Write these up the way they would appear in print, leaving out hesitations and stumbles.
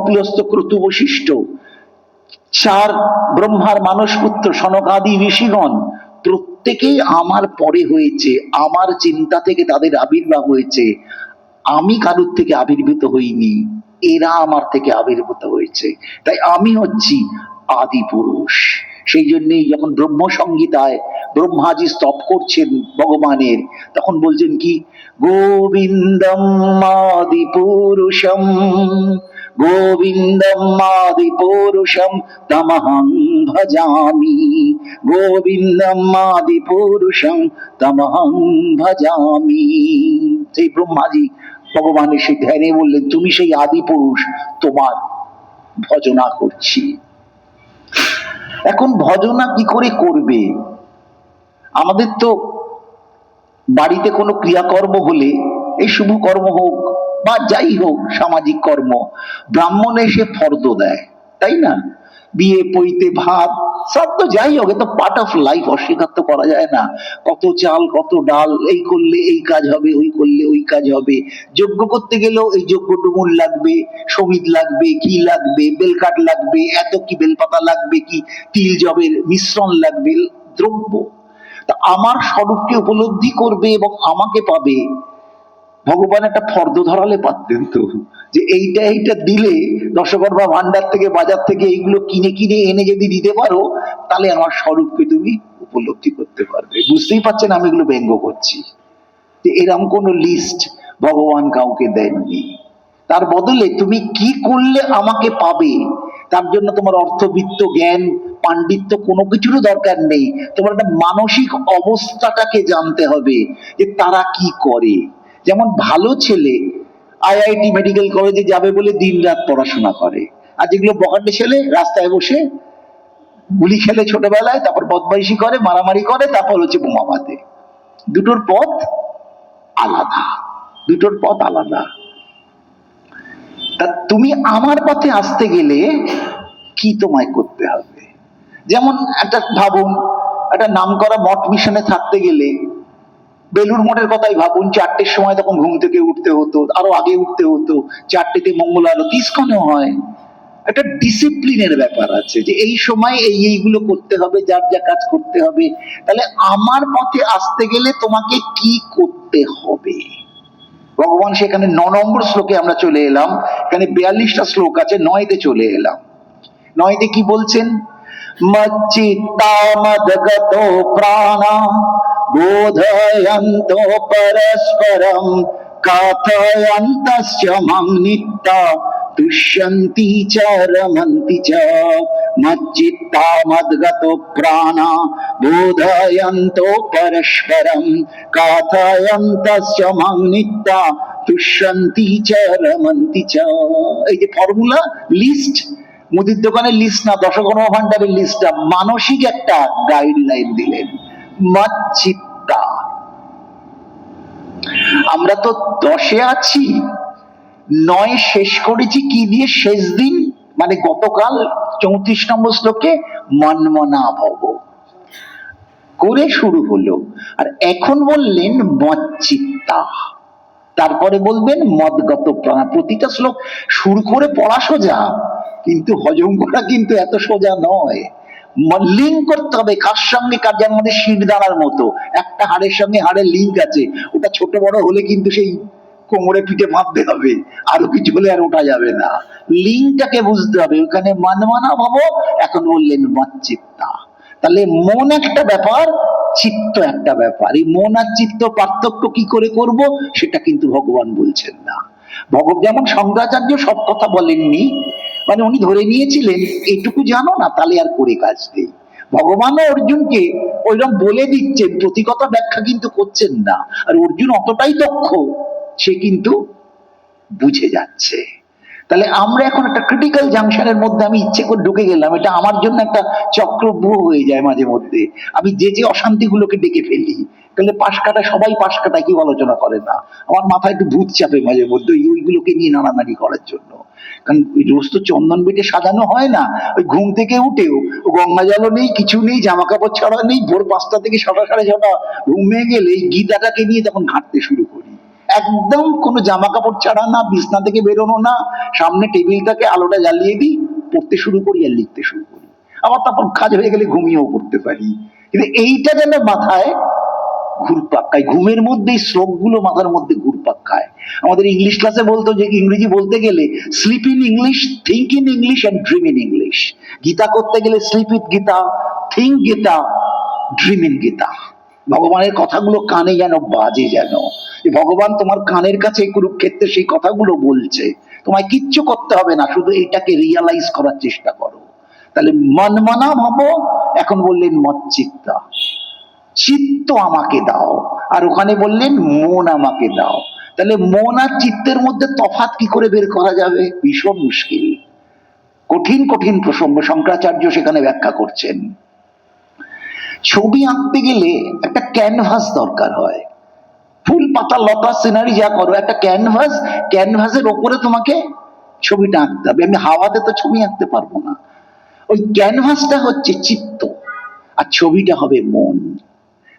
পুলস্ত ক্রতু বশিষ্ঠ, চার ব্রহ্মার মানসপুত্র সনকাদি ঋষিগণ প্রত্যেকেই আমার পরে হয়েছে, আমার চিন্তা থেকে তাদের আবির্ভাব হয়েছে। আমি কারুর থেকে আবির্ভূত হইনি, এরা আমার থেকে আবির্ভূত হয়েছে। তাই আমি হচ্ছি আদি পুরুষ। সেই জন্যই যখন ব্রহ্ম সংহিতায় ব্রহ্মাজি স্তব করছেন ভগবানের, তখন বলছেন কি, গোবিন্দম আদি পুরুষম, গোবিন্দম আদি পুরুষম তমহং ভজামি, গোবিন্দম আদি পুরুষম তমহং ভজামি। সেই ব্রহ্মাজি ভগবানের সেই ধ্যানে বললেন, তুমি সেই আদি পুরুষ, তোমার ভজনা করছি। এখন ভজনা কি করে করবে? আমাদের তো বাড়িতে কোনো ক্রিয়াকর্ম হলে, এই শুভ কর্ম হোক বা যাই হোক সামাজিক কর্ম, ব্রাহ্মণ এসে ফর্দ দেয়, তাই না? বিয়ে পৈতে ভাত সব তো যাই হোক, তো পার্ট অফ লাইফ, অস্বীকার তো করা যায় না। কত চাল কত ডাল, এই করলে এই কাজ হবে, ওই করলে ওই কাজ হবে। যজ্ঞ করতে গেলেও এই যজ্ঞ ডুমুর লাগবে, সমিত লাগবে, কি লাগবে, বেলকাঠ লাগবে, এত কি বেলপাতা লাগবে, কি তিল জবের মিশ্রণ লাগবে, দ্রব্য। তা আমার স্বরূপকে উপলব্ধি করবে এবং আমাকে পাবে। ভগবান একটা ফর্দ ধরালে পারতেন তো, যে এইটা এইটা দিলে দশকর্মা ভান্ডার থেকে, বাজার থেকে এইগুলো কিনে কিনে এনে যদি দিতে পারো, তাহলে আমার স্বরূপকে তুমি উপলব্ধি করতে পারবে। বুঝতেই পারছেন আমি এগুলো ব্যঙ্গ করছি, যে এরকম কোনো লিস্ট ভগবান কাউকে দেননি। তার বদলে তুমি কি করলে আমাকে পাবে, তার জন্য তোমার অর্থবিত্ত, জ্ঞান, পাণ্ডিত্য কোনো কিছুরও দরকার নেই। তোমার একটা মানসিক অবস্থাটাকে জানতে হবে যে তারা কি করে। যেমন ভালো ছেলে আইআইটি মেডিকেল কলেজে যাবে বলে দিন রাত পড়াশোনা করে, আর যেগুলো বখাটে ছেলে রাস্তায় বসে গুলি খেলে ছোটবেলায়, তারপর বদমাইশি করে, মারামারি করে, তারপর হচ্ছে বোমা বাঁধে। দুটোর পথ আলাদা, দুটোর পথ আলাদা। তা তুমি আমার পথে আসতে গেলে কি তোমায় করতে হবে? যেমন একটা ভাবুন, একটা নামকরা মঠ মিশনে থাকতে গেলে, বেলুর মঠের কথাই ভাবুন, 4টের সময় তখন ঘুম থেকে উঠতে হতো, আরো আগে উঠতে হতো, 4টেতে মঙ্গল আরতি ইস্কনে হয়। একটা ডিসিপ্লিনের ব্যাপার আছে, যে এই সময় এই এইগুলো করতে হবে, যার যা কাজ করতে হবে। তাহলে আমার পথে আসতে গেলে তোমাকে কি করতে হবে? ভগবান সেখানে 9 নম্বর শ্লোকে আমরা চলে এলাম। এখানে 42টা শ্লোক আছে, 9তে চলে এলাম। 9তে কি বলছেন? মচ্চিত্তা মদগত প্রাণা বোধয়ন্তো পরস্পরম কথয়ন্তস্য মং নিত্যা তুষ্যন্তি চ রমন্তি চ। মচ্চিত্তা মদগত প্রাণা বোধয়ন্তো পরস্পরম কথয়ন্তস্য মং নিত্যা তুষ্যন্তি চ রমন্তি চ। এই যে ফর্মুলা, লিস্ট, মুদির দোকানের লিস্ট না, দশকর্মা ভান্ডারের লিস্টটা, মানসিক একটা গাইডলাইন দিলেন। মচ্চিত্তা, আমরা তো 10-এ আছি, 9 শেষ করেছি কি দিয়ে? শেষ দিন মানে গতকাল 34 নম্বর শ্লোকে মন্মনা ভব করে শুরু হলো, আর এখন বললেন মচ্চিত্তা, তারপরে বলবেন মদগত প্রাণ। প্রতিটা শ্লোক সুর করে পড়া সোজা, কিন্তু হজম করা কিন্তু এত সোজা নয়। লিঙ্ক করতে হবে কার সঙ্গে কার, যেমন আমাদের শির দাঁড়ার মতো একটা হাড়ের সঙ্গে হাড়ের লিঙ্ক আছে, ওটা ছোট বড় হলে কিন্তু সেই কোমরে পিঠে বাঁধতে হবে, আরো কিছু হলে আর ওঠা যাবে না। লিঙ্কটাকে বুঝতে হবে। ওখানে মনমানা ভাবো, এখন বললেন মচ্চিত্তা। তাহলে মন একটা ব্যাপার, চিত্ত একটা ব্যাপার। এই মন আর চিত্ত পার্থক্য কি করে করব, সেটা কিন্তু ভগবান বলছেন না। যেমন শঙ্করাচার্য সব কথা বলেননি, মানে উনি ধরে নিয়েছিলেন এইটুকু জানো না, তাহলে আর করে কাজ নেই। ভগবানও অর্জুনকে ওইরকম বলে দিচ্ছেন, প্রতি কথা ব্যাখ্যা কিন্তু করছেন না। আর অর্জুন অতটাই দক্ষ, সে কিন্তু বুঝে যাচ্ছে। তাহলে আমরা এখন একটা ক্রিটিক্যাল জাংশনের মধ্যে আমি ইচ্ছে করে ঢুকে গেলাম, এটা আমার জন্য একটা চক্রব্যূহ হয়ে যায় মাঝে মধ্যে। আমি যে যে অশান্তিগুলোকে ডেকে ফেলি, তাহলে পাশ কাটা, সবাই পাশ কাটা, কেউ আলোচনা করে না। আমার মাথায় একটু ভূত চাপে মাঝে মধ্যে ওইগুলোকে নিয়ে নাড়ানাড়ি করার জন্য। কারণ রোজ তো চন্দন বেটে সাজানো হয় না। ওই ঘুম থেকে উঠেও গঙ্গা জলও নেই, কিছু নেই, জামা কাপড় ছাড়া নেই, ভোর 5টা থেকে 6টা 6:30 ঘুম ভেঙে গেলে এই গীতাটাকে নিয়ে তখন ঘাঁটতে শুরু করি। একদম কোনো জামা কাপড় ছাড়া না, বিছনা থেকে বেরোনো না, সামনে টেবিলটাকে আলোটা জ্বালিয়ে দিই, পড়তে শুরু করি আর লিখতে শুরু করি, আবার তারপর কাজ হয়ে গেলে ঘুমিয়েও পড়তে পারি। কিন্তু এইটা যেন মাথায় ঘুরপাক খায়, ঘুমের মধ্যেই শ্লোকগুলো মাথার মধ্যে ঘুরপাক খায়। আমাদের ইংলিশ ক্লাসে বলতো যে ইংরেজি বলতে গেলে slip in English, think in English and dream in English. Gita করতে গেলে slip in Gita, think Gita, dream in Gita. ভগবানের কথাগুলো কানে যেন বাজে, যেন ভগবান তোমার কানের কাছে কুরুক্ষেত্রে সেই কথাগুলো বলছে, তোমায় কিচ্ছু করতে হবে না, শুধু এটাকে রিয়ালাইজ করার চেষ্টা করো। তাহলে মনমনা ভাব, এখন বললেন মচ্চিত্তা, চিত্ত আমাকে দাও, আর ওখানে বললেন মন আমাকে দাও। তাহলে মন আর চিত্তের মধ্যে তফাৎ কি করে বের করা যাবে? ভীষণ মুশকিল, কঠিন কঠিন প্রসঙ্গ শঙ্করাচার্য সেখানে ব্যাখ্যা করছেন। ছবি আঁকতে গেলে একটা ক্যানভাস দরকার হয়, ফুল পাতা লতা সিনারি যা করো, একটা ক্যানভাস, ক্যানভাসের ওপরে তোমাকে ছবিটা আঁকতে হবে। আমি হাওয়াতে তো ছবি আঁকতে পারবো না। ওই ক্যানভাসটা হচ্ছে চিত্ত, আর ছবিটা হবে মন।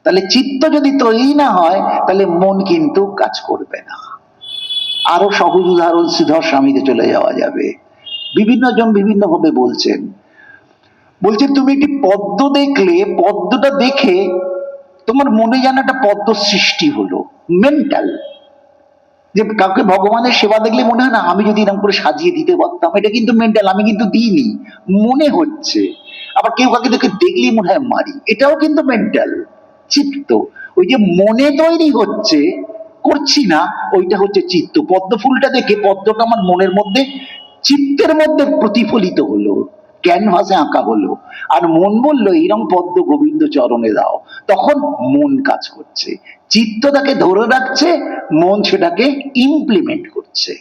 তাহলে চিত্ত যদি তৈরি না হয়, তাহলে মন কিন্তু কাজ করবে না। আরো সহজ উদাহরণ শ্রীধর স্বামীতে চলে যাওয়া যাবে। বিভিন্ন জন বিভিন্ন ভাবে বলছেন, তুমি একটি পদ্ম দেখলে, পদ্মটা দেখে তোমার মনে যেন একটা পদ্ম সৃষ্টি হলো, মেন্টাল। যে কাউকে ভগবানের সেবা দেখলে মনে হয় না আমি যদি এরকম করে সাজিয়ে দিতে পারতাম, এটা কিন্তু মেন্টাল, আমি কিন্তু দিইনি, মনে হচ্ছে। আবার কেউ কাউকে দেখলেই মনে হয় মারি, এটাও কিন্তু মেন্টাল, চিত্ত। ওই যে মনে তৈরি হচ্ছে, করছি না, ওইটা হচ্ছে চিত্ত। পদ্ম ফুলটা দেখে পদ্মটা আমার মনের মধ্যে, চিত্তের মধ্যে প্রতিফলিত হলো, ক্যানভাসে আঁকা হলো, আর মন বললো এইরকম পদ্ম গোবিন্দ চরণে দাও, তখন মন কাজ করছে, চিত্ত তাকে ধরে রাখছে, মন সেটাকে ইমপ্লিমেন্ট করছে।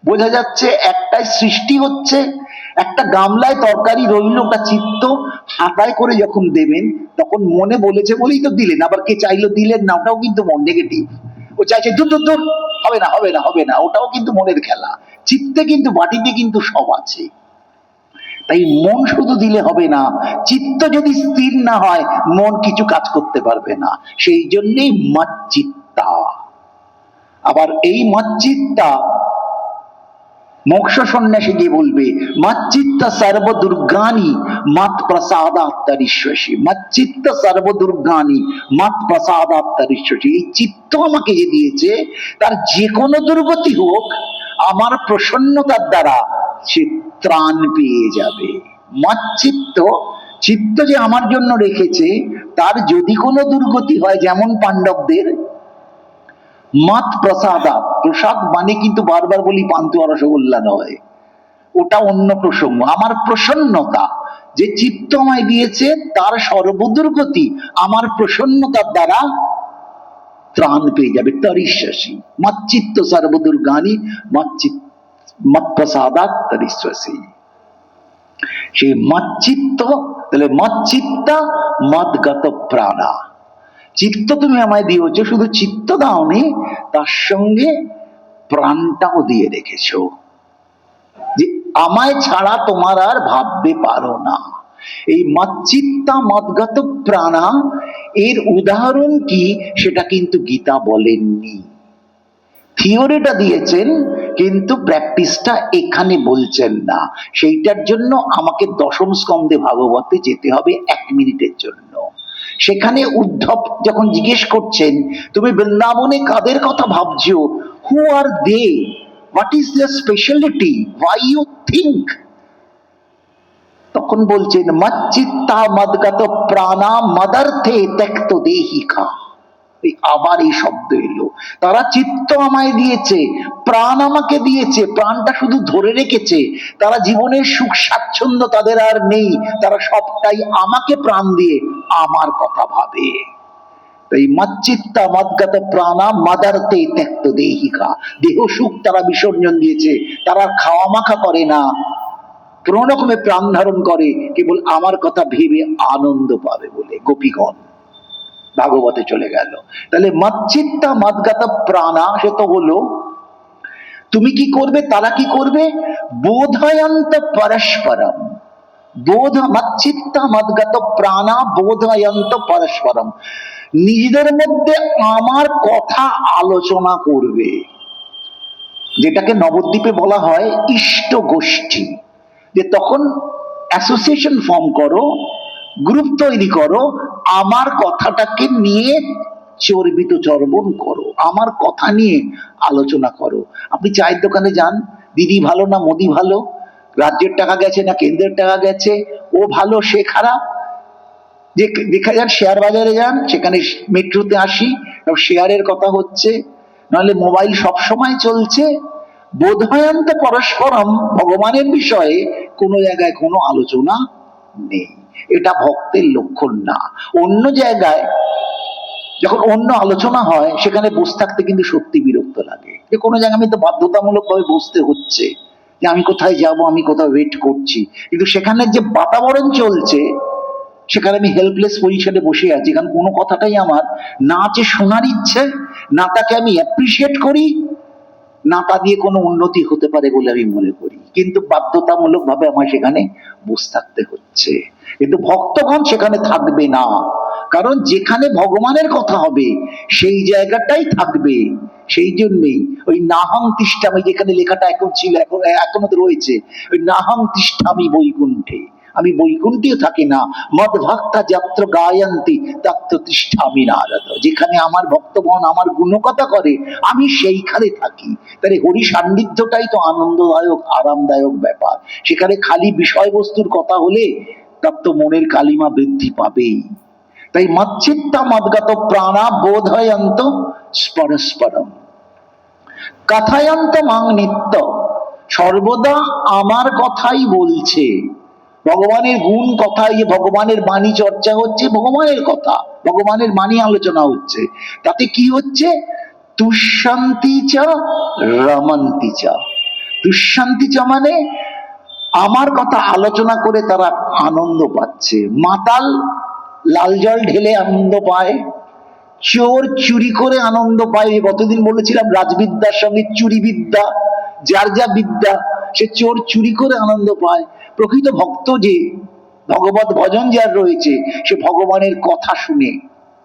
বোঝা যাচ্ছে একটাই সৃষ্টি হচ্ছে, একটা গামলায় তরকারি রইল, ওটা চিত্ত, হাতায় করে যখন দেবেন তখন মনে বলেছে বলেই তো দিলেন, আবার কে চাইলো দিলেন না, ওটাও কিন্তু মন নেগেটিভ, ও চাইছে দূর দূর দূর, হবে না হবে না হবে না, ওটাও কিন্তু মনের খেলা। চিত্তে কিন্তু বাটিতে কিন্তু সব আছে। তাই মন শুধু দিলে হবে না, চিত্ত যদি স্থির না হয় মন কিছু কাজ করতে পারবে না। সেই জন্যই মচ্চিত্তা। আবার এই মচ্চিত্তা মোক্ষ সন্ন্যাসী গিয়ে বলবে মচ্চিত্তা সর্বদুর্গানি মত প্রসাদাত্তরিষ্যসি, মচ্চিত্ত সর্বদুর্গানি মত প্রসাদাত্তরিষ্যসি। এই চিত্ত আমাকে যে দিয়েছে, তার যে কোনো দুর্গতি হোক আমার প্রসন্নতার দ্বারা সে ত্রাণ পেয়ে যাবে। মচ্চিত্ত, চিত্ত যে আমার জন্য রেখেছে, তার যদি কোনো দুর্গতি হয়, যেমন পাণ্ডবদের, মত প্রসাদা, প্রসাদ মানে কিন্তু বারবার বলি পান্তুয়া রসগোল্লা নয়, ওটা অন্য প্রসঙ্গ। আমার প্রসন্নতা, যে চিত্ত আমায় দিয়েছে তার সর্বদুর্গতি আমার প্রসন্নতার দ্বারা ত্রাণ পেয়ে যাবে। তরিষ্যসি মচ্চিত্ত সর্বদুর্গানি মত প্রসাদাৎ তরিষ্যসি। সেই মচ্চিত্ত, তাহলে মচ্চিত্তা মদগত প্রাণা। চিত্ত তুমি আমায় দিয়েছ, শুধু চিত্ত দাওনি, তার সঙ্গে প্রাণটাও দিয়ে রেখেছো, যে আমায় ছাড়া তোমার আর ভাবতে পারো না। এই মচ্চিত্তা মদগত প্রাণা এর উদাহরণ কি সেটা কিন্তু গীতা বলেননি। থিওরিটা দিয়েছেন কিন্তু প্র্যাকটিসটা এখানে বলছেন না। সেইটার জন্য আমাকে দশম স্কন্ধে ভাগবতে যেতে হবে 1 মিনিটের জন্য। সেখানে উদ্ধব যখন জিজ্ঞেস করছেন তুমি বৃন্দাবনে কাদের কথা ভাবছো, who are they, what is their speciality, why you think, তখন বলছেন মচ্চিত্তা মদগত প্রাণা মদার্থে ত্যক্ত দেহিকা। আবার এই শব্দ এলো, তারা চিত্ত আমায় দিয়েছে, প্রাণ আমাকে দিয়েছে, প্রাণটা শুধু ধরে রেখেছে, তারা জীবনের সুখ স্বাচ্ছন্দ্য তাদের আর নেই, তারা সবটাই আমাকে প্রাণ দিয়ে আমার কথা ভাবে। তাই মচ্চিত্তা মদগত প্রাণা মদার্থে ত্যক্ত দেহিকা, দেহ সুখ তারা বিসর্জন দিয়েছে, তারা খাওয়া মাখা করে না, কোন রকমে প্রাণ ধারণ করে কেবল আমার কথা ভেবে আনন্দ পাবে বলে। গোপীগণ ভাগবতে চলে গেল। তাহলে মচ্চিত্তা মদগত প্রাণা, সে তো হলো তুমি কি করবে, তারা কি করবে, বোধয়ন্ত পরস্পরম। বোধ মচ্চিত্তা মদগত প্রাণা বোধয়ন্ত পরস্পরম, নিজেদের মধ্যে আমার কথা আলোচনা করবে, যেটাকে নবদ্বীপে বলা হয় ইষ্ট গোষ্ঠী। যে তখন অ্যাসোসিয়েশন ফর্ম করো, গ্রুপ তৈরি করো, আমার কথাটাকে নিয়ে চর্বিত চর্বণ করো, আমার কথা নিয়ে আলোচনা করো। আপনি চায়ের দোকানে যান, দিদি ভালো না মোদি ভালো, রাজ্যের টাকা গেছে না কেন্দ্রের টাকা গেছে, ও ভালো সে খারাপ। যে দেখা যান শেয়ার বাজারে যান, সেখানে মেট্রোতে আসি, শেয়ারের কথা হচ্ছে, নাহলে মোবাইল সব সময় চলছে। বোধহয়ন্ত পরস্পরম, ভগবানের বিষয়ে কোনো জায়গায় কোনো আলোচনা নেই। এটা ভক্তের লক্ষণ না। অন্য জায়গায় যখন অন্য আলোচনা হয়, সেখানে বসে থাকতে কিন্তু সত্যি বিরক্ত লাগে। যে কোনো জায়গায় আমি তো বাধ্যতামূলক ভাবে বসতে হচ্ছে, যে আমি কোথায় যাব, আমি কোথাও ওয়েট করছি, কিন্তু সেখানে যে বাতাবরণ চলছে সেখানে আমি হেল্পলেস পজিশনে বসে আছি, কারণ কোনো কথাটাই আমার না আছে শোনার ইচ্ছে, না তাকে আমি অ্যাপ্রিসিয়েট করি, না তা দিয়ে কোনো উন্নতি হতে পারে বলে আমি মনে করি, কিন্তু বাধ্যতামূলক ভাবে আমার সেখানে বসে থাকতে হচ্ছে। কিন্তু ভক্তগণ সেখানে থাকবে না, কারণ যেখানে ভগবানের কথা হবে সেই জায়গাটাই থাকবে। সেই জন্যই ওই নাহং তিষ্ঠামি, যেখানে লেখাটা এখন ছিল, এখনো তো রয়েছে, ওই নাহং তিষ্ঠামি বৈকুণ্ঠে, আমি বৈকুণ্ঠেও থাকি না, মদ ভক্তা যাত্র গায়ন্তি তত্র তিষ্ঠামি নারদ, যেখানে আমার ভক্তগণ আমার গুণকথা করে আমি সেইখানে থাকি। তাহলে হরি সান্নিধ্যটাই তো আনন্দদায়ক আরামদায়ক ব্যাপার। সেখানে খালি বিষয়বস্তুর কথা হলে তার তো মনের কালিমা বৃদ্ধি পাবেই। তাই মচ্চিত্তা মদগত প্রাণা বোধয়ন্ত পরস্পরম কথায়ন্ত মাং নিত্য, সর্বদা আমার কথাই বলছে, ভগবানের গুণ কথাই, ভগবানের বাণী চর্চা হচ্ছে, ভগবানের কথা ভগবানের বাণী আলোচনা হচ্ছে। তাতে কি হচ্ছে? তুষ্যন্তি চ রমন্তি চ। তুষ্যন্তি চ মানে আমার কথা আলোচনা করে তারা আনন্দ পাচ্ছে। মাতাল লাল জল ঢেলে আনন্দ পায়, চোর চুরি করে আনন্দ পায়। গতদিন বলেছিলাম রাজবিদ্যার সঙ্গে চুরি বিদ্যা, যার যা বিদ্যা, সে চোর চুরি করে আনন্দ পায়। প্রকৃত ভক্ত যে ভগবত ভজন যার রয়েছে, সে ভগবানের কথা শুনে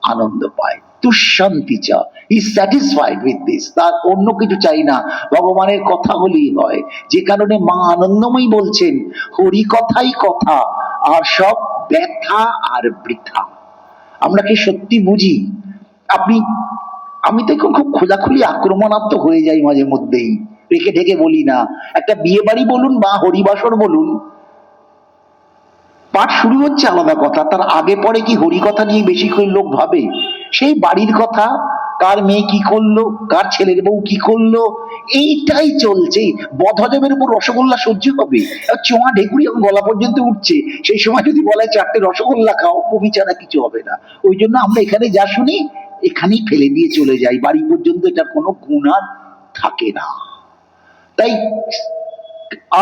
আনন্দ পায়। তুষ্যন্তি চ, হি স্যাটিসফাইড উইথ দিস, তার অন্য কিছু চাই না, ভগবানের কথা হলেই হয়। যে কারণে মা আনন্দময়ী বলছেন হরি কথাই কথা, আর সব ব্যথা আর বৃথা। আমরা কি সত্যি বুঝি? আমি তো খুব খোলাখুলি আক্রমণাত্মক হয়ে যাই মাঝে মধ্যেই, রেখে ঢেকে বলি না। একটা বিয়ে বাড়ি বলুন বা হরিবাসর বলুন, পাঠ শুরু হচ্ছে আলাদা কথা, তার আগে পরে কি হরি কথা নিয়ে বেশি করে লোক ভাবে? সেই বাড়ির কথা, কার মেয়ে কি করলো, কার ছেলের বউ কি করলো, এইটাই চলছে। বদহজমের উপর রসগোল্লা সহ্য হবে? চোঁয়া ঢেকুরি এখন গলা পর্যন্ত উঠছে, সেই সময় যদি বলে 4টে রসগোল্লা খাও, পবিচারা কিছু হবে না। ওই জন্য আমরা এখানে যা শুনি এখানেই ফেলে দিয়ে চলে যাই, বাড়ি পর্যন্ত এটার কোনো গুণ আর থাকে না। তাই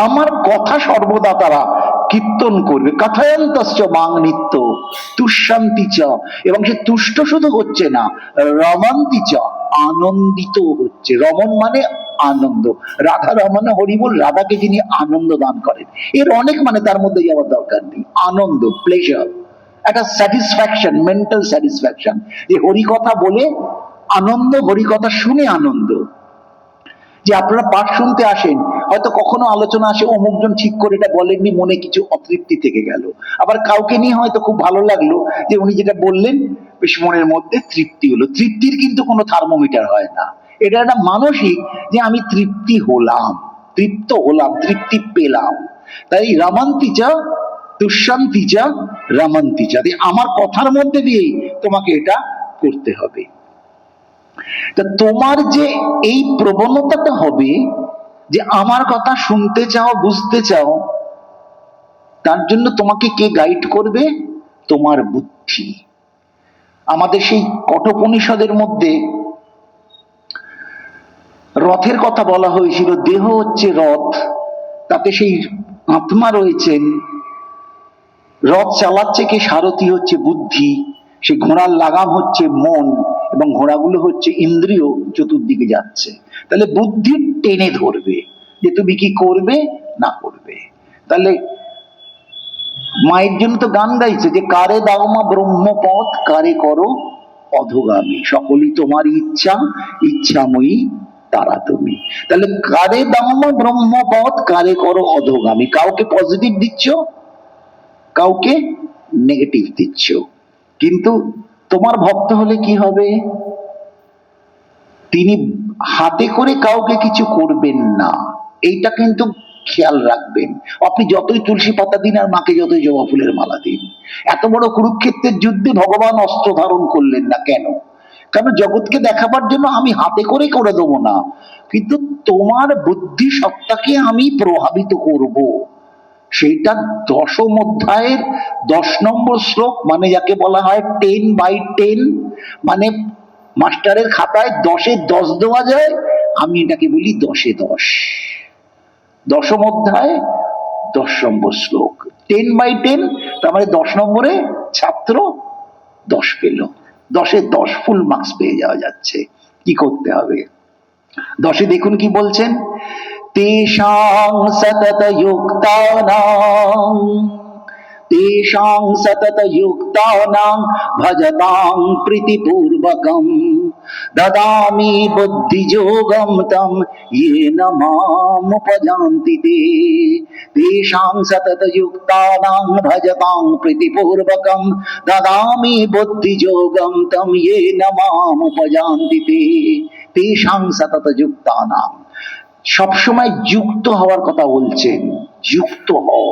আমার কথা সর্বদা তারা কীর্তন করবে। কথায়ন্তশ্চ মাং নিত্য তুষ্যন্তি চ, এবং সে তুষ্ট শুধু হচ্ছে না, রমন্তি চ, আনন্দিত হচ্ছে। রমন মানে আনন্দ, রাধা রমন হরিবল, রাধাকে যিনি আনন্দ দান করেন। এর অনেক মানে তার মধ্যে যাওয়ার দরকার নেই। আনন্দ, প্লেজার, একটা স্যাটিসফ্যাকশন, মেন্টাল স্যাটিসফ্যাকশন, যে হরি কথা বলে আনন্দ, হরি কথা শুনে আনন্দ। যে আপনারা পাঠ শুনতে আসেন, হয়তো কখনো আলোচনা আসে অমুকজন ঠিক করে এটা বলেননি, মনে কিছু অতৃপ্তি থেকে গেল। আবার কাউকে নিয়ে হয়তো খুব ভালো লাগলো যে উনি যেটা বললেন, বেশ মনের মধ্যে তৃপ্তি হলো। তৃপ্তির কিন্তু কোনো থার্মোমিটার হয় না, এটা একটা মানসিক, যে আমি তৃপ্তি হলাম, তৃপ্ত হলাম, তৃপ্তি পেলাম। তাই রমন্তি চ তুষ্যন্তি চ রমন্তি চ, আমার কথার মধ্যে দিয়েই তোমাকে এটা করতে হবে। তা তোমার যে এই প্রবণতাটা হবে যে আমার কথা শুনতে চাও, বুঝতে চাও, তার জন্য তোমাকে কে গাইড করবে? তোমার বুদ্ধি। আমাদের সেই কঠোপনিষদের মধ্যে রথের কথা বলা হয়েছিল, দেহ হচ্ছে রথ, তাতে সেই আত্মা রয়েছেন, রথ চালাচ্ছে কে? সারথি হচ্ছে বুদ্ধি, সে ঘোড়ার লাগাম হচ্ছে মন, এবং ঘোড়াগুলো হচ্ছে ইন্দ্রিয়, চতুর্দিকে যাচ্ছে। তাহলে বুদ্ধি টেনে ধরবে যে তুমি কি করবে না করবে। তাহলে মায়ের জন্য তো গান গাইছে যে কারে দাও মা ব্রহ্মপথ, কারে করো অধোগামী। সকলই তোমার ইচ্ছা, ইচ্ছাময়ী তারা তুমি। তাহলে কারে দাম ব্রহ্মপদ, কারে করো অধোগামী। কাউকে পজিটিভ দিচ্ছ, কাউকে নেগেটিভ দিচ্ছ। কিন্তু তোমার ভক্ত হলে কি হবে? তিনি হাতে করে কাউকে কিছু করবেন না, এইটা কিন্তু খেয়াল রাখবেন। আপনি যতই তুলসী পাতা দিন আর মাকে যতই জবা ফুলের মালা দিন, এত বড় কুরুক্ষেত্রের যুদ্ধে ভগবান অস্ত্র ধারণ করলেন না কেন? কারণ জগৎকে দেখাবার জন্য আমি হাতে করে করে দেবো না, কিন্তু তোমার বুদ্ধি সত্তাকে আমি প্রভাবিত করব। সেইটা 10ম অধ্যায়ের 10 নম্বর শ্লোক, মানে যাকে বলা হয় 10/10, মানে মাস্টারের খাতায় 10-এ 10 দেওয়া যায়, আমি এটাকে বলি 10-এ 10। 10ম অধ্যায় 10 নম্বর শ্লোক, 10/10, তার মানে 10 নম্বরে ছাত্র 10 পেল, 10-এ 10 ফুল মার্কস পেয়ে যাওয়া যাচ্ছে। কি করতে হবে? 10-এ দেখুন কি বলছেন, তেষাং সতত যুক্তানাং, তেষাং সতত যুক্তানাং ভজতাং প্রীতিপূর্বকম দদামি বুদ্ধিযোগম তম येन मामुपजान्ति ते। तेषां सतत युक्तानां भजतां प्रीतिपूर्वकं ददामि बुद्धियोगं तं येन मामुपजान्ति ते। तेषां सतत युक्तानां, সবসময় যুক্ত হওয়ার কথা বলছেন। যুক্ত হও,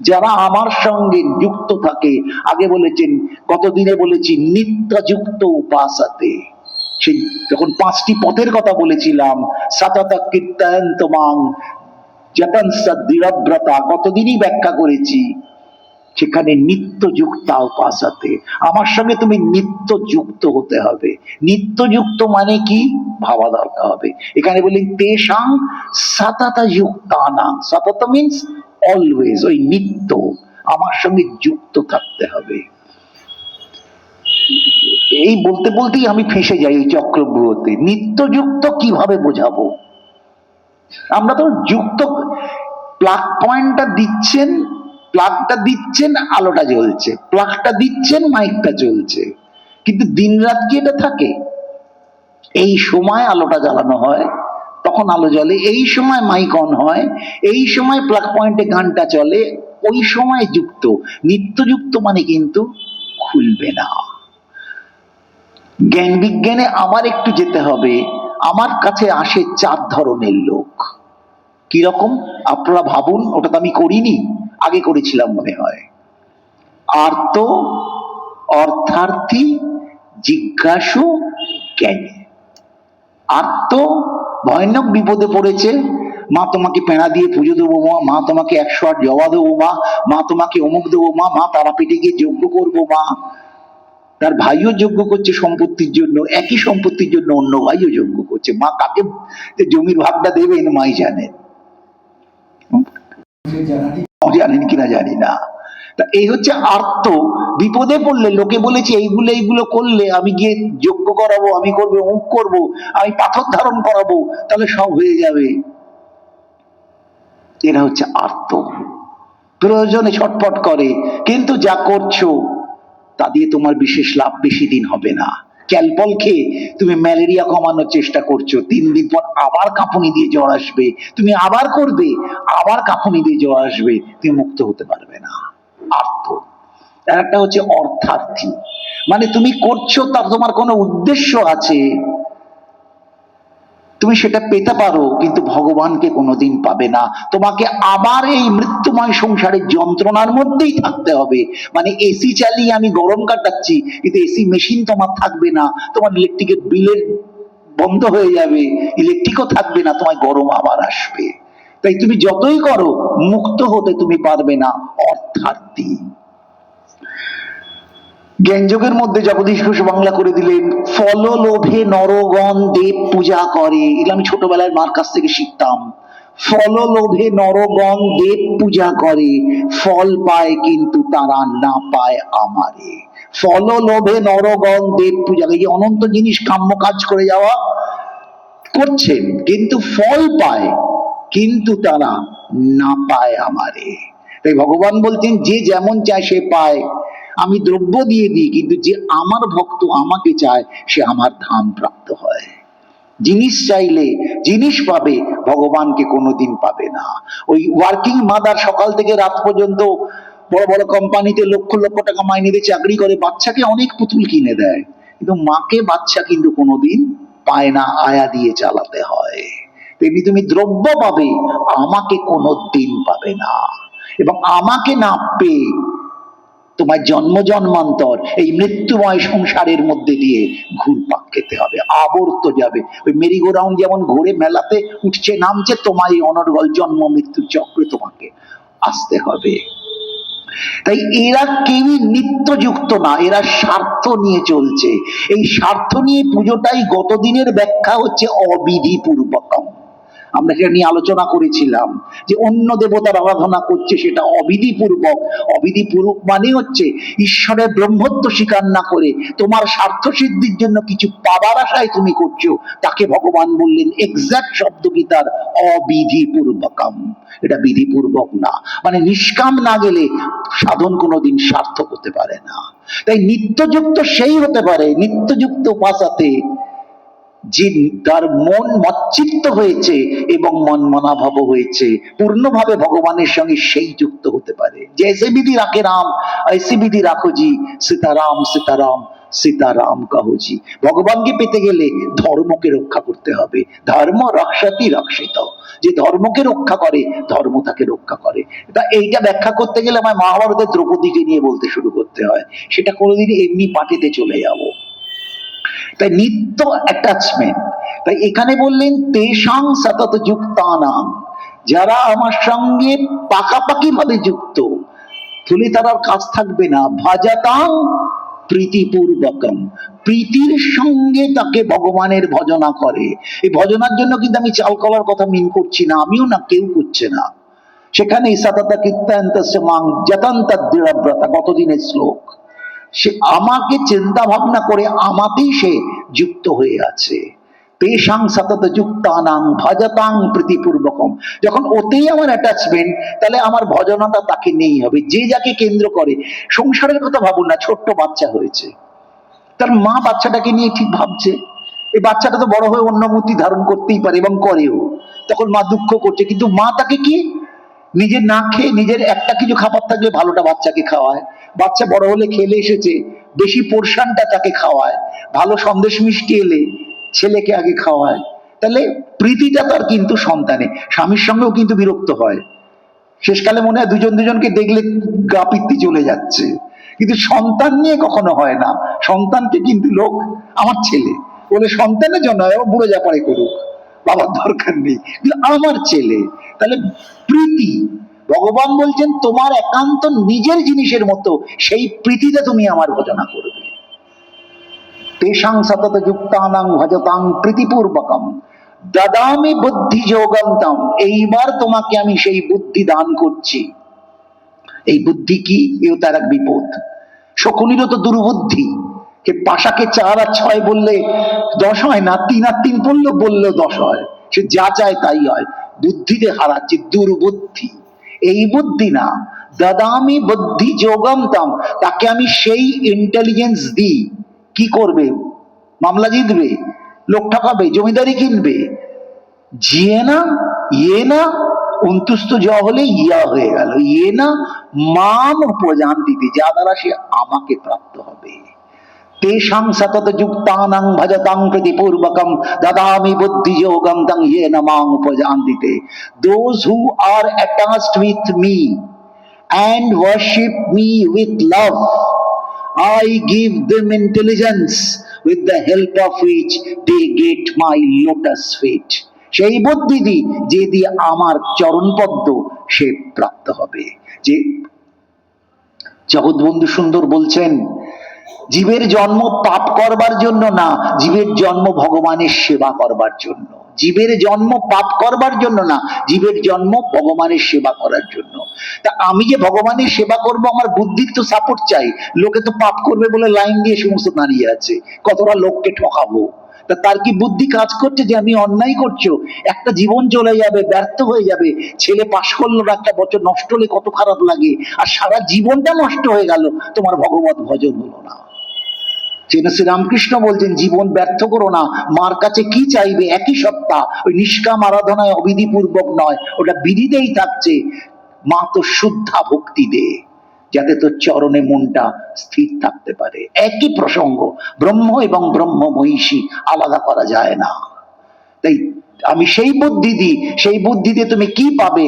যারা আমার সঙ্গে যুক্ত থাকে। আগে বলেছেন, কতদিনে বলেছি, নিত্য যুক্ত উপাসতে। সেই যখন 5টি পথের কথা বলেছিলাম, সতত কীর্তয়ন্তমাং যতন সদৃঢ়ব্রতা, কতদিনই ব্যাখ্যা করেছি। সেখানে নিত্য যুক্তা উপাসতে, আমার সঙ্গে তুমি নিত্য যুক্ত হতে হবে। নিত্য যুক্ত মানে কি ভাবা দরকার হবে। এখানে বললেন তেষাং সতত যুক্তানাং, সতত মিন্স অলওয়েজ, ওই নিত্য আমার সঙ্গে যুক্ত থাকতে হবে। এই বলতে বলতেই আমি ফেঁসে যাই এই চক্রব্যূহতে। নিত্যযুক্ত কিভাবে বোঝাবো? আমরা তো যুক্ত, প্লাগ পয়েন্টটা দিচ্ছেন, প্লাগটা দিচ্ছেন, আলোটা জ্বলছে, প্লাগটা দিচ্ছেন, মাইকটা চলছে, কিন্তু দিন রাত কি এটা থাকে? এই সময় আলোটা জ্বালানো হয়, তখন আলো জ্বলে, এই সময় মাইক অন হয়, এই সময় প্লাগ পয়েন্টে গানটা চলে, ওই সময় যুক্ত। নিত্যযুক্ত মানে কিন্তু খুলবে না। জ্ঞান বিজ্ঞানে আমার একটু যেতে হবে। আমার কাছে আসে 4 ধরনের লোক। কি রকম? আপনারা ভাবুন, ওটা তো আমি করিনি, আগে করেছিলাম মনে হয়। আর্ত, অর্থার্থী, জিজ্ঞাসু, জ্ঞানী। আর্ত, ভয়ানক বিপদে পড়েছে, মা তোমাকে পেঁড়া দিয়ে পুজো দেবো, মা তোমাকে 108 জবা দেবো, মা তোমাকে অমুক দেবো, মা তারাপীঠে গিয়ে যজ্ঞ করবো, মা। তার ভাইও যজ্ঞ করছে সম্পত্তির জন্য, একই সম্পত্তির জন্য অন্য ভাইও যজ্ঞ করছে। মা কাকে জমির ভাগটা দেবেন মাই জানেন, জানেন কিনা জানি না। তা এই হচ্ছে আর্ত। বিপদে পড়লে লোকে বলেছে এইগুলো এইগুলো করলে আমি গিয়ে যজ্ঞ করাবো, আমি করবো, অমুক করবো, আমি পাথর ধারণ করাবো, তাহলে সব হয়ে যাবে। এরা হচ্ছে আর্ত, প্রয়োজনে ছটফট করে, কিন্তু যা করছো তা দিয়ে তোমার বিশেষ লাভ বেশি দিন হবে না। ক্যালপল খেয়ে তুমি ম্যালেরিয়া কমানোর চেষ্টা করছো, 3 দিন পর আবার কাঁপুনি দিয়ে জ্বর আসবে, তুমি আবার করবে, আবার কাঁপুনি দিয়ে জ্বর আসবে, তুমি মুক্ত হতে পারবে না। আর্ত। আর একটা হচ্ছে অর্থার্থী, মানে তুমি করছো তার তোমার কোনো উদ্দেশ্য আছে, তুমি সেটা পেতে পারো, কিন্তু ভগবানকে কোনোদিন পাবে না। তোমাকে আবার এই মৃত্যুময় সংসারের যন্ত্রণার মধ্যেই থাকতে হবে। মানে এসি চালিয়ে আমি গরম কাটাচ্ছি, কিন্তু এসি মেশিন তোমার থাকবে না, তোমার ইলেকট্রিকের বিলের বন্ধ হয়ে যাবে, ইলেকট্রিকও থাকবে না, তোমায় গরম আবার আসবে। তাই তুমি যতই করো মুক্ত হতে তুমি পারবে না। অর্থার্থী। জ্ঞানযোগের মধ্যে জগদীশ ঘোষ বাংলা করে দিলেন, ফল লোভে নরগণ দেব পূজা করে। এটা আমি ছোটবেলায় মার কাছ থেকে শিখতাম। ফল লোভে নরগণ দেব পূজা করে, ফল পায় কিন্তু তারা না পায় আমারে। ফল লোভে নরগণ দেব পূজা, এই যে অনন্ত জিনিস কাম্য কাজ করে যাওয়া করছেন, কিন্তু ফল পায়, কিন্তু তারা না পায় আমারে। তাই ভগবান বলছেন যে যেমন চায় সে পায়। আমি দ্রব্য দিয়ে দিই, কিন্তু যে আমার ভক্ত আমাকে চায় সে আমার ধাম প্রাপ্ত হয়। জিনিস চাইলে জিনিস পাবে, ভগবানকে কোনোদিন পাবে না। ওই ওয়ার্কিং মাদার সকাল থেকে রাত পর্যন্ত বড় বড় কোম্পানিতে লক্ষ লক্ষ টাকা মাইনে দিয়ে চাকরি করে, বাচ্চাকে অনেক পুতুল কিনে দেয়, কিন্তু মাকে বাচ্চা কিন্তু কোনোদিন পায় না, আয়া দিয়ে চালাতে হয়। তেমনি তুমি দ্রব্য পাবে, আমাকে কোনোদিন পাবে না। এবং আমাকে না পেয়ে তোমার জন্ম জন্মান্তর এই মৃত্যুময় সংসারের মধ্যে দিয়ে ঘুরপাক খেতে হবে, আবর্ত যাবে। ওই মেরিগো রাউন্ড যেমন ঘুরে মেলাতে উঠছে নামছে, তোমার এই অনর্গল জন্ম মৃত্যুর চক্রে তোমাকে আসতে হবে। তাই এরা কেউই নিত্যযুক্ত না, এরা স্বার্থ নিয়ে চলছে। এই স্বার্থ নিয়ে পুজোটাই গত দিনের ব্যাখ্যা হচ্ছে অবিধি পূর্বকম। আমরা সেটা নিয়ে আলোচনা করেছিলাম যে অন্য দেবতার আরাধনা করছে সেটা অবিধি পূর্বক। অবিধি পূর্বক মানে হচ্ছে ঈশ্বরের ব্রহ্মত্ব স্বীকার না করে তোমার স্বার্থ সিদ্ধির জন্য কিছু পাবার আশায় তুমি করছো, তাকে ভগবান বললেন এক্সাক্ট শব্দ গীতার অবিধি পূর্বকম। এটা বিধিপূর্বক না, মানে নিষ্কাম না গেলে সাধন কোনোদিন সার্থক হতে পারে না। তাই নিত্যযুক্ত সেই হতে পারে, নিত্যযুক্ত উপাসাতে যে তার মন মচ্চিত্ত হয়েছে এবং মন মনাভাব হয়েছে পূর্ণভাবে ভগবানের সঙ্গে, সেই যুক্ত হতে পারে। জैसे विधि রাখে রাম ऐसी विधि রাখো জি, সীতারাম সীতারাম সীতারাম কাহো জি। ভগবানকে পেতে গেলে ধর্মকে রক্ষা করতে হবে। ধর্ম রক্ষাতি রক্ষিত, যে ধর্মকে রক্ষা করে ধর্ম তাকে রক্ষা করে। তা এইটা ব্যাখ্যা করতে গেলে আমার মহাভারতের দ্রৌপদীকে নিয়ে বলতে শুরু করতে হয়, সেটা কোনোদিন এমনি পাঠিতে চলে যাবো। তাই নিত্য অ্যাটাচমেন্ট। তাই এখানে বললেন তেষাং সতত যুক্তানাং, যারা আমার সঙ্গে পাকাপাকি ভাবে যুক্ত, তুলে তার আর কাজ থাকবে না। ভজতাং প্রীতিপূর্বকম, প্রীতির সঙ্গে তাকে ভগবানের ভজনা করে। এই ভজনার জন্য কিন্তু আমি চাল কলার কথা মিন করছি না, আমিও না, কেউ করছে না। সেখানে সতত কীর্তয়ন্তস্য মাং যতন্তদ্দৃঢ়ব্রতা, গতদিনের শ্লোক। সে আমাকে চিন্তা ভাবনা করে আমাতেই সে যুক্ত হয়ে আছে। তেষাং সতত যুক্তানাং ভজতাং প্রীতিপূর্বকম, যখন ওতেই আমার অ্যাটাচমেন্ট, তাহলে আমার ভজনাটা তাকে নেই হবে। যে যাকে কেন্দ্র করে, সংসারের কথা ভাবুন না, ছোট্ট বাচ্চা হয়েছে, তার মা বাচ্চাটাকে নিয়ে ঠিক ভাবছে, এই বাচ্চাটা তো বড় হয়ে অন্য মূর্তি ধারণ করতেই পারে এবং করেও, তখন মা দুঃখ করছে, কিন্তু মা তাকে কি নিজের না খেয়ে, নিজের একটা কিছু খাবার থাকলে ভালোটা বাচ্চাকে খাওয়ায়, বাচ্চা বড় হলে খেলে এসেছে বেশি পোর্শনটা তাকে খাওয়ায়, ভালো সন্দেশ মিষ্টি এলে ছেলেকে আগে খাওয়ায়। তাহলে প্রীতিটা তার কিন্তু সন্তানে। স্বামীর সঙ্গেও কিন্তু বিরক্ত হয়, শেষকালে মনে হয় দুজন দুজনকে দেখলে গা পিত্তি চলে যাচ্ছে, কিন্তু সন্তান নিয়ে কখনো হয় না। সন্তানকে কিন্তু লোক আমার ছেলে বলে, সন্তানের জন্য বুড়ো জাপারে করুক, বাবার দরকার নেই, কিন্তু আমার ছেলে। তাহলে প্রীতি, ভগবান বলছেন তোমার একান্ত নিজের জিনিসের মতো, সেই প্রীতিতে তুমি আমার ভজনা করবে। তেষাং সতত যুক্তানাং ভজতাং প্রীতিপূর্বকম দদামি বুদ্ধি যোগন্তম, এইবার তোমাকে আমি সেই বুদ্ধি দান করছি। এই বুদ্ধি কি? এও তার এক বিপদ। শকুনিরও তো দুর্বুদ্ধি, কে পাশাকে 4 আর 6 বললে 10 হয় না, 3 আর 3 বললেও 10 হয়, সে যা চায় তাই হয়। বুদ্ধিতে হারাচ্ছে, দুর্বুদ্ধি। এই বুদ্ধি না, দদামি বুদ্ধি যোগন্তম, তাকে আমি সেই ইন্টেলিজেন্স দিই। কি করবে? মামলা জিতবে, লোক ঠকাবে, জমিদারি কিনবে। জিয়ে না ইয়ে না, অন্তুস্ত জ হলে ইয়া হয়ে গেল, ইয়ে না মাম উপজান্তিতে, যা দ্বারা সে আমাকে প্রাপ্ত হবে। তেষাং সতত যুক্তানাং ভজতাং প্রীতিপূর্বকম দদামি বুদ্ধি যোগম তং ইয়েন মাং উপজান্তিতে। Those who are attached with me and worship me with love, I give them intelligence with the help of which they get my lotus feet. সেই বুদ্ধি দি যে দিয়ে আমার চরণ পদ্ম সে প্রাপ্ত হবে। যে জগৎবন্ধু সুন্দর বলছেন, জীবের জন্ম পাপ করবার জন্য না, জীবের জন্ম ভগবানের সেবা করবার জন্য। জীবের জন্ম পাপ করবার জন্য না, জীবের জন্ম ভগবানের সেবা করার জন্য। তা আমি যে ভগবানের সেবা করব, আমার বুদ্ধির তো সাপোর্ট চাই। লোকে তো পাপ করবে বলে লাইন দিয়ে সমস্ত দাঁড়িয়ে আছে, কতটা লোককে ঠকাবো। তা তার কি বুদ্ধি কাজ করছে যে আমি অন্যায় করছো? একটা জীবন চলে যাবে, ব্যর্থ হয়ে যাবে, ছেলে পাশ করলো না, একটা বছর নষ্ট হলে কত খারাপ লাগে, আর সারা জীবনটা নষ্ট হয়ে গেল, তোমার ভগবত ভজন হলো না। শ্রীরামকৃষ্ণ বলছেন জীবন ব্যর্থ করো না, মার কাছে কি চাইবে? একই সত্তা, ওই নিষ্কাম আরাধনায় অবিধিপূর্বক নয়, ওটা বিধিতেই থাকছে, মা তো শুদ্ধা ভক্তি দে, যাতে তোর চরণে মনটা স্থির থাকতে পারে। একই প্রসঙ্গ, ব্রহ্ম এবং ব্রহ্ম মহিষী আলাদা করা যায় না। তাই আমি সেই বুদ্ধি দিই, সেই বুদ্ধি দিয়ে তুমি কি পাবে?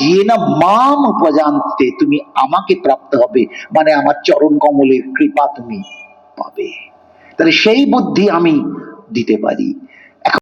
ইয়ে না মাম উপজানতে, তুমি আমাকে প্রাপ্ত হবে, মানে আমার চরণ কমলের কৃপা তুমি পাবে। তাহলে সেই বুদ্ধি আমি দিতে পারি।